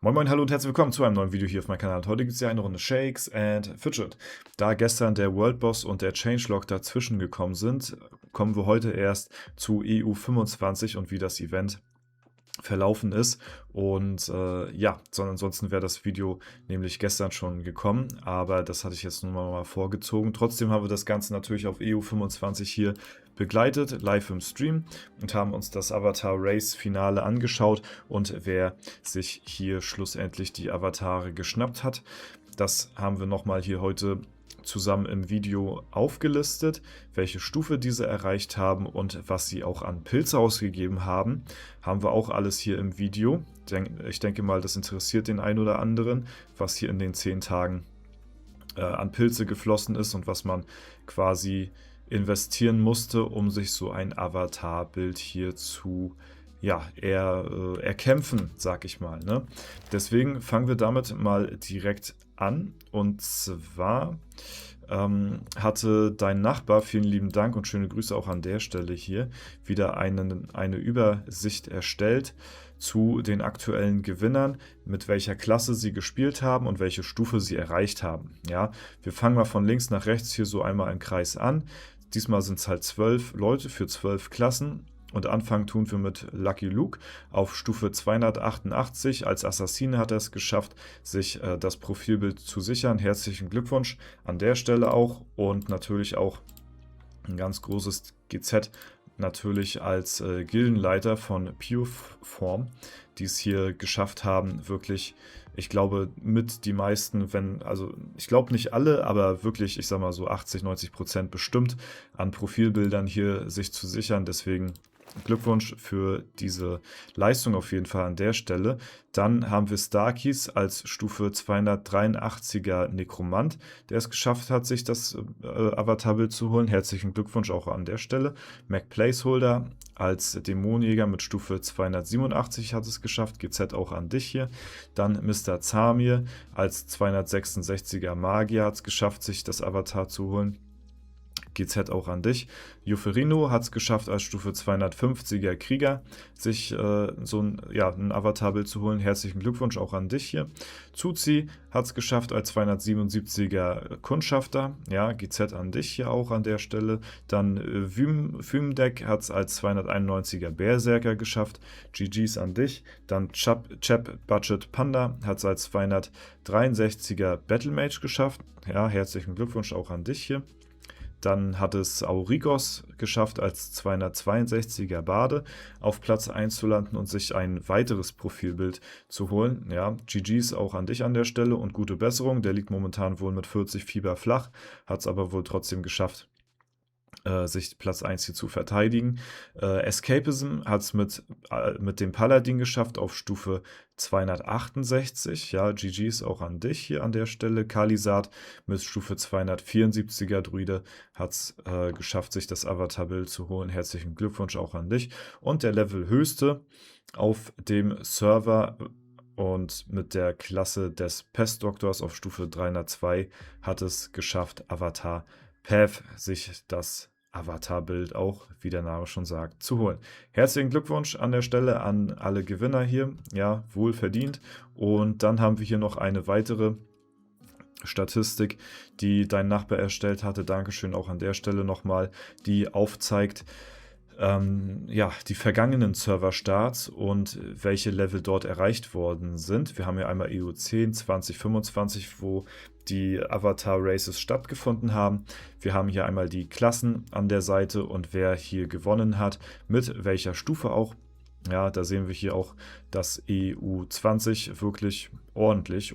Moin Moin, hallo und herzlich willkommen zu einem neuen Video hier auf meinem Kanal. Heute gibt es ja eine Runde Shakes and Fidget. Da gestern der World Boss und der Changelog dazwischen gekommen sind, kommen wir heute erst zu EU25 und wie das Event verlaufen ist. Und ja, ansonsten wäre das Video nämlich gestern schon gekommen, aber das hatte ich jetzt nun mal vorgezogen. Trotzdem haben wir das Ganze natürlich auf EU25 hier begleitet, live im Stream, und haben uns das Avatar Race Finale angeschaut und wer sich hier schlussendlich die Avatare geschnappt hat. Das haben wir nochmal hier heute zusammen im Video aufgelistet, welche Stufe diese erreicht haben und was sie auch an Pilze ausgegeben haben. Haben wir auch alles hier im Video. Ich denke mal, das interessiert den einen oder anderen, was hier in den 10 Tagen an Pilze geflossen ist und was man quasi investieren musste, um sich so ein Avatarbild hier zu erkämpfen, sag ich mal. Ne? Deswegen fangen wir damit mal direkt an. Und zwar hatte dein Nachbar, vielen lieben Dank und schöne Grüße auch an der Stelle hier, wieder eine Übersicht erstellt zu den aktuellen Gewinnern, mit welcher Klasse sie gespielt haben und welche Stufe sie erreicht haben. Ja, wir fangen mal von links nach rechts hier so einmal im Kreis an. Diesmal sind es halt 12 Leute für 12 Klassen. Und anfangen tun wir mit Lucky Luke auf Stufe 288. Als Assassine hat er es geschafft, sich das Profilbild zu sichern. Herzlichen Glückwunsch an der Stelle auch. Und natürlich auch ein ganz großes GZ natürlich als Gildenleiter von Pureform, die es hier geschafft haben, wirklich, ich glaube, mit die meisten, ich glaube nicht alle, aber wirklich, ich sag mal so 80-90% bestimmt an Profilbildern hier sich zu sichern. Deswegen Glückwunsch für diese Leistung auf jeden Fall an der Stelle. Dann haben wir Starkeys als Stufe 283er Nekromant, der es geschafft hat, sich das Avatarbild zu holen. Herzlichen Glückwunsch auch an der Stelle. Mac Placeholder als Dämonenjäger mit Stufe 287 hat es geschafft. GZ auch an dich hier. Dann Mr. Zamir als 266er Magier hat es geschafft, sich das Avatar zu holen. GZ auch an dich. Juferino hat es geschafft, als Stufe 250er Krieger sich ein Avatarbild zu holen. Herzlichen Glückwunsch auch an dich hier. Zuzi hat es geschafft als 277er Kundschafter. Ja, GZ an dich hier auch an der Stelle. Dann Vymdeck hat es als 291er Berserker geschafft. GG's an dich. Dann Chap Budget Panda hat es als 263er Battlemage geschafft. Ja, herzlichen Glückwunsch auch an dich hier. Dann hat es Aurigos geschafft, als 262er Bade auf Platz 1 zu landen und sich ein weiteres Profilbild zu holen. Ja, GG's auch an dich an der Stelle und gute Besserung. Der liegt momentan wohl mit 40 Fieber flach, hat es aber wohl trotzdem geschafft, sich Platz 1 hier zu verteidigen. Escapism hat es mit dem Paladin geschafft auf Stufe 268. Ja, GG's auch an dich hier an der Stelle. Kalisat mit Stufe 274er Druide hat es geschafft, sich das Avatarbild zu holen. Herzlichen Glückwunsch auch an dich. Und der Level höchste auf dem Server und mit der Klasse des Pestdoktors auf Stufe 302 hat es geschafft, Avatar Path sich das Avatarbild auch, wie der Name schon sagt, zu holen. Herzlichen Glückwunsch an der Stelle an alle Gewinner hier. Ja, wohl verdient. Und dann haben wir hier noch eine weitere Statistik, die dein Nachbar erstellt hatte. Dankeschön auch an der Stelle nochmal, die aufzeigt, die vergangenen Server-Starts und welche Level dort erreicht worden sind. Wir haben hier einmal EU10 2025, wo die Avatar-Races stattgefunden haben. Wir haben hier einmal die Klassen an der Seite und wer hier gewonnen hat, mit welcher Stufe auch. Ja, da sehen wir hier auch, dass EU20 wirklich ordentlich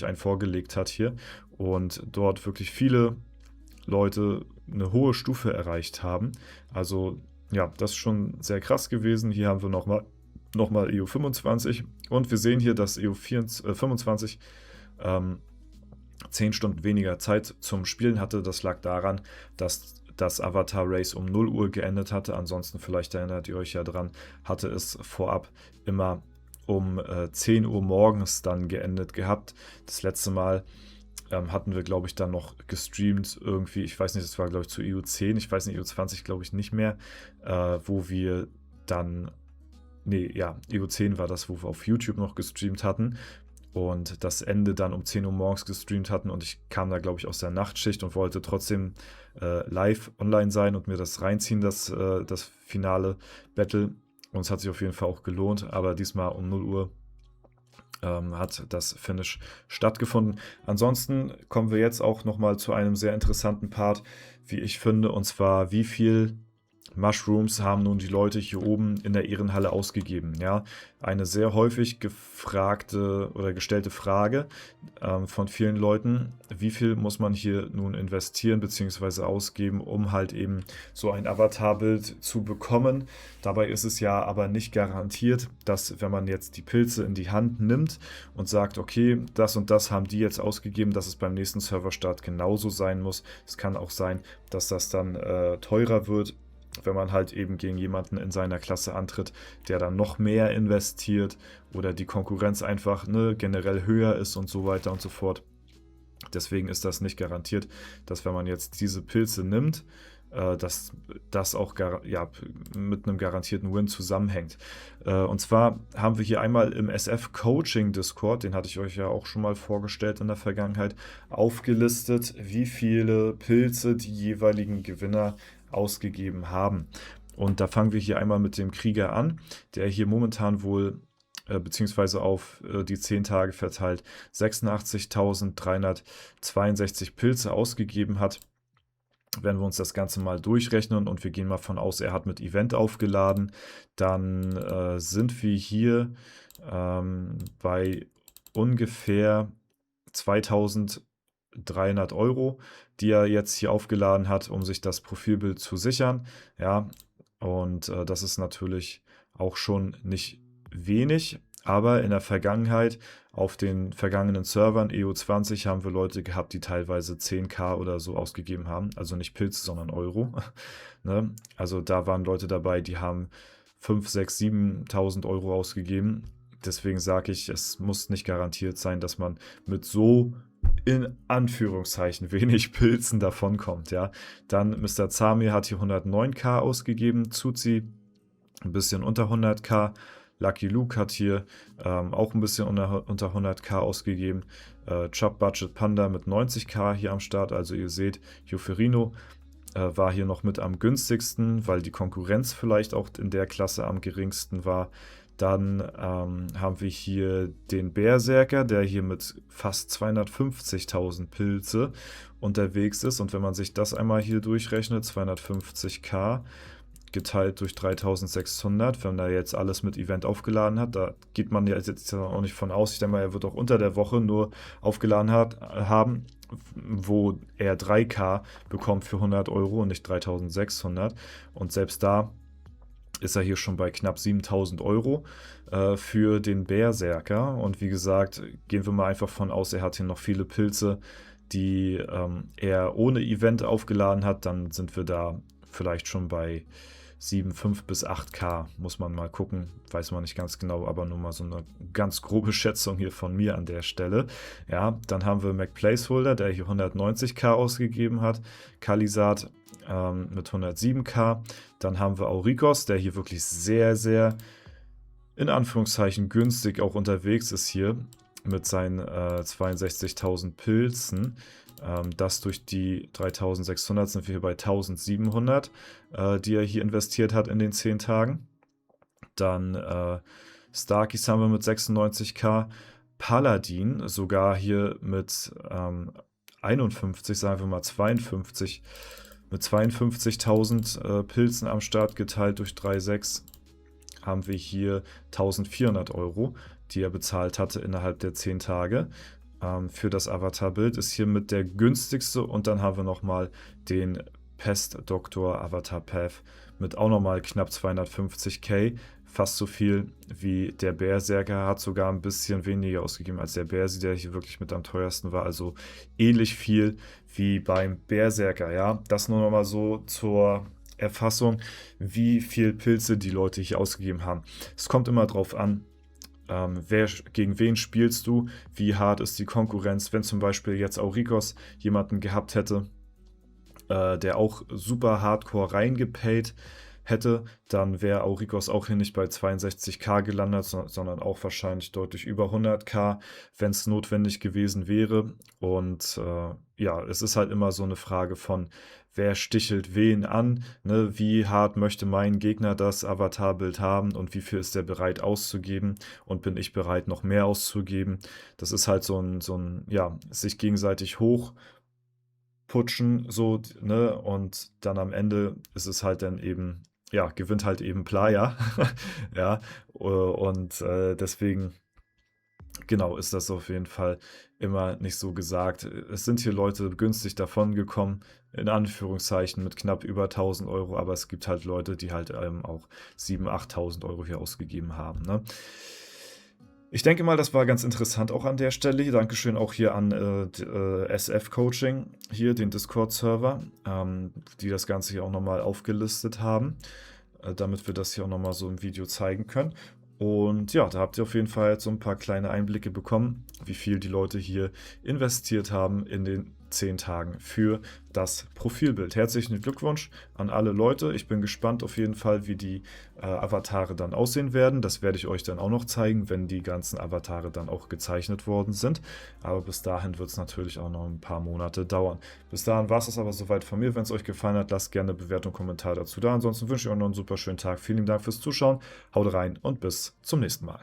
einen vorgelegt hat hier und dort wirklich viele Leute eine hohe Stufe erreicht haben. Also ja, das ist schon sehr krass gewesen. Hier haben wir nochmal EU25 und wir sehen hier, dass EU25 10 Stunden weniger Zeit zum Spielen hatte. Das lag daran, dass das Avatar Race um 0 Uhr geendet hatte. Ansonsten, vielleicht erinnert ihr euch ja dran, hatte es vorab immer um 10 Uhr morgens dann geendet gehabt. Das letzte Mal hatten wir, glaube ich, dann noch gestreamt irgendwie, ich weiß nicht, das war, glaube ich, zu EU10, ich weiß nicht, EU20, glaube ich, nicht mehr, wo wir dann nee, ja, EO10 war das, wo wir auf YouTube noch gestreamt hatten und das Ende dann um 10 Uhr morgens gestreamt hatten und ich kam da, glaube ich, aus der Nachtschicht und wollte trotzdem live online sein und mir das reinziehen, das finale Battle. Und es hat sich auf jeden Fall auch gelohnt, aber diesmal um 0 Uhr hat das Finish stattgefunden. Ansonsten kommen wir jetzt auch nochmal zu einem sehr interessanten Part, wie ich finde, und zwar, wie viel Mushrooms haben nun die Leute hier oben in der Ehrenhalle ausgegeben. Ja, eine sehr häufig gefragte oder gestellte Frage von vielen Leuten, wie viel muss man hier nun investieren bzw. ausgeben, um halt eben so ein Avatarbild zu bekommen. Dabei ist es ja aber nicht garantiert, dass wenn man jetzt die Pilze in die Hand nimmt und sagt, okay, das und das haben die jetzt ausgegeben, dass es beim nächsten Serverstart genauso sein muss. Es kann auch sein, dass das dann teurer wird, wenn man halt eben gegen jemanden in seiner Klasse antritt, der dann noch mehr investiert oder die Konkurrenz einfach generell höher ist und so weiter und so fort. Deswegen ist das nicht garantiert, dass wenn man jetzt diese Pilze nimmt, dass das auch mit einem garantierten Win zusammenhängt. Und zwar haben wir hier einmal im SF Coaching Discord, den hatte ich euch ja auch schon mal vorgestellt in der Vergangenheit, aufgelistet, wie viele Pilze die jeweiligen Gewinner ausgegeben haben. Und da fangen wir hier einmal mit dem Krieger an, der hier momentan wohl beziehungsweise auf die 10 Tage verteilt 86.362 Pilze ausgegeben hat. Wenn wir uns das Ganze mal durchrechnen und wir gehen mal von aus, er hat mit Event aufgeladen, dann sind wir hier bei ungefähr 2.300 Euro, die er jetzt hier aufgeladen hat, um sich das Profilbild zu sichern. Ja, und das ist natürlich auch schon nicht wenig, aber in der Vergangenheit auf den vergangenen Servern EO20 haben wir Leute gehabt, die teilweise 10.000 oder so ausgegeben haben, also nicht Pilze, sondern Euro. Ne? Also da waren Leute dabei, die haben 5.000, 6.000, 7.000 Euro ausgegeben. Deswegen sage ich, es muss nicht garantiert sein, dass man mit so in Anführungszeichen wenig Pilzen davonkommt. Ja? Dann Mr. Zamir hat hier 109.000 ausgegeben, Zuzi ein bisschen unter 100.000. Lucky Luke hat hier auch ein bisschen unter 100.000 ausgegeben. Chub Budget Panda mit 90.000 hier am Start. Also ihr seht, Juferino war hier noch mit am günstigsten, weil die Konkurrenz vielleicht auch in der Klasse am geringsten war. Dann haben wir hier den Berserker, der hier mit fast 250.000 Pilze unterwegs ist. Und wenn man sich das einmal hier durchrechnet, 250.000 geteilt durch 3.600, wenn er jetzt alles mit Event aufgeladen hat, da geht man ja jetzt auch nicht von aus. Ich denke mal, er wird auch unter der Woche nur aufgeladen haben, wo er 3.000 bekommt für 100 Euro und nicht 3.600. Und selbst da ist er hier schon bei knapp 7.000 Euro für den Berserker. Und wie gesagt, gehen wir mal einfach von aus, er hat hier noch viele Pilze, die er ohne Event aufgeladen hat. Dann sind wir da vielleicht schon bei 7.500 bis 8.000, muss man mal gucken, weiß man nicht ganz genau, aber nur mal so eine ganz grobe Schätzung hier von mir an der Stelle. Ja, dann haben wir McPlaceholder, der hier 190.000 ausgegeben hat, Kalisat mit 107.000, dann haben wir Aurikos, der hier wirklich sehr, sehr in Anführungszeichen günstig auch unterwegs ist hier mit seinen 62.000 Pilzen. Das durch die 3.600 sind wir hier bei 1.700, die er hier investiert hat in den 10 Tagen. Dann Starkis haben wir mit 96.000, Paladin sogar hier mit 51, sagen wir mal 52, mit 52.000 Pilzen am Start geteilt durch 3,6 haben wir hier 1.400 Euro, die er bezahlt hatte innerhalb der 10 Tage. Für das Avatarbild ist hier mit der günstigste und dann haben wir nochmal den Pest-Doktor Avatar Path mit auch nochmal knapp 250.000, fast so viel wie der Berserker, hat sogar ein bisschen weniger ausgegeben als der Bersi, der hier wirklich mit am teuersten war, also ähnlich viel wie beim Berserker, ja, das nur nochmal so zur Erfassung, wie viel Pilze die Leute hier ausgegeben haben. Es kommt immer drauf an, gegen wen spielst du, wie hart ist die Konkurrenz. Wenn zum Beispiel jetzt Aurikos jemanden gehabt hätte, der auch super hardcore reingepayt hätte, dann wäre Aurikos auch hier nicht bei 62k gelandet, sondern auch wahrscheinlich deutlich über 100k, wenn es notwendig gewesen wäre. Und ja, es ist halt immer so eine Frage von, wer stichelt wen an, ne? Wie hart möchte mein Gegner das Avatarbild haben und wie viel ist er bereit auszugeben und bin ich bereit, noch mehr auszugeben. Das ist halt so ein ja, sich gegenseitig hochputschen, so, ne? Und dann am Ende ist es halt dann eben, ja, gewinnt halt eben Playa. Ja, und deswegen, genau, ist das auf jeden Fall immer nicht so gesagt. Es sind hier Leute günstig davon gekommen, in Anführungszeichen mit knapp über 1.000 Euro, aber es gibt halt Leute, die halt auch 7.000, 8.000 Euro hier ausgegeben haben, ne? Ich denke mal, das war ganz interessant auch an der Stelle. Dankeschön auch hier an SF Coaching, hier den Discord-Server, die das Ganze hier auch nochmal aufgelistet haben, damit wir das hier auch nochmal so im Video zeigen können. Und ja, da habt ihr auf jeden Fall jetzt so ein paar kleine Einblicke bekommen, wie viel die Leute hier investiert haben in den 10 Tagen für das Profilbild. Herzlichen Glückwunsch an alle Leute. Ich bin gespannt auf jeden Fall, wie die Avatare dann aussehen werden. Das werde ich euch dann auch noch zeigen, wenn die ganzen Avatare dann auch gezeichnet worden sind. Aber bis dahin wird es natürlich auch noch ein paar Monate dauern. Bis dahin war es das aber soweit von mir. Wenn es euch gefallen hat, lasst gerne eine Bewertung, Kommentar dazu da. Ansonsten wünsche ich euch noch einen super schönen Tag. Vielen Dank fürs Zuschauen. Haut rein und bis zum nächsten Mal.